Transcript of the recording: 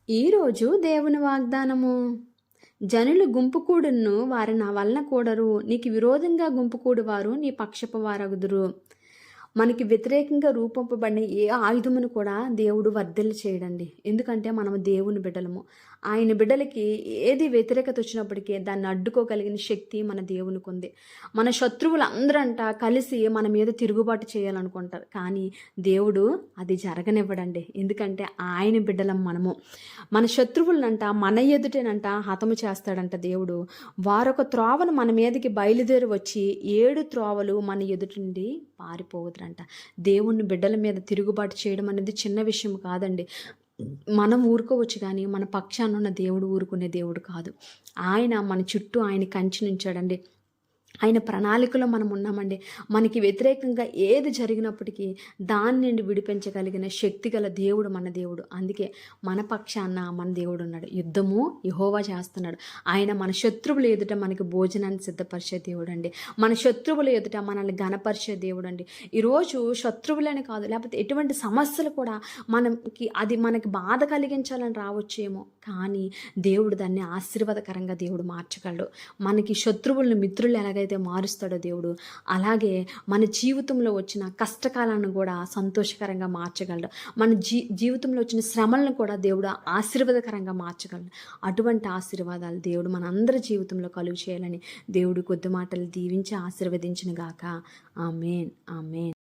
ఈరోజు దేవుని వాగ్దానము. జనులు గుంపు కూడును వారు నా వలన కూడరు, నీకు విరోధంగా గుంపు కూడువారు నీ పక్షపు వారగుదురు. మనకి వ్యతిరేకంగా రూపొంపబడిన ఏ ఆయుధమును కూడా దేవుడు వర్ధిల్ల చేయడండి. ఎందుకంటే మనము దేవుని బిడ్డలము. ఆయన బిడ్డలకి ఏది వ్యతిరేకత వచ్చినప్పటికీ దాన్ని అడ్డుకోగలిగిన శక్తి మన దేవునికి ఉంది. మన శత్రువులందరంట కలిసి మన మీద తిరుగుబాటు చేయాలనుకుంటారు, కానీ దేవుడు అది జరగనివ్వడండి. ఎందుకంటే ఆయన బిడ్డలం మనము. మన శత్రువులనంట మన ఎదుటేనంట హతము చేస్తాడంట దేవుడు. వారొక త్రోవను మన మీదకి బయలుదేరి వచ్చి 7 త్రోవలు మన ఎదుటి నుండి పారిపోవద్దంట. దేవుని బిడ్డల మీద తిరుగుబాటు చేయడం అనేది చిన్న విషయం కాదండి. మనం ఊరుకోవచ్చు, కానీ మన పక్షాన ఉన్న దేవుడు ఊరుకునే దేవుడు కాదు. ఆయన మన చుట్టూ ఆయన కంచి నుంచాడండి. ఆయన ప్రణాళికలో మనం ఉన్నామండి. మనకి వ్యతిరేకంగా ఏది జరిగినప్పటికీ దాని నుండి విడిపించగలిగిన శక్తి గల దేవుడు మన దేవుడు. అందుకే మన పక్షాన మన దేవుడు ఉన్నాడు. యుద్ధము యెహోవా చేస్తున్నాడు. ఆయన మన శత్రువుల ఎదుట మనకి భోజనాన్ని సిద్ధపరిచే దేవుడు అండి. మన శత్రువుల ఎదుట మనల్ని ఘనపరిచే దేవుడు అండి. ఈరోజు శత్రువులని కాదు, లేకపోతే ఎటువంటి సమస్యలు కూడా మనకి బాధ కలిగించాలని రావచ్చేమో, కానీ దేవుడు దాన్ని ఆశీర్వాదకరంగా దేవుడు మార్చగలడు. మనకి శత్రువులను మిత్రులు ఎలాగైతే మారుస్తాడో దేవుడు, అలాగే మన జీవితంలో వచ్చిన కష్టకాలను కూడా సంతోషకరంగా మార్చగలడు. మన జీవితంలో వచ్చిన శ్రమలను కూడా దేవుడు ఆశీర్వాదకరంగా మార్చగలడు. అటువంటి ఆశీర్వాదాలు దేవుడు మనందరి జీవితంలో కలుగు చేయాలని దేవుడు కొద్ది మాటలు దీవించి ఆశీర్వదించిన గాక. ఆమేన్, ఆమేన్.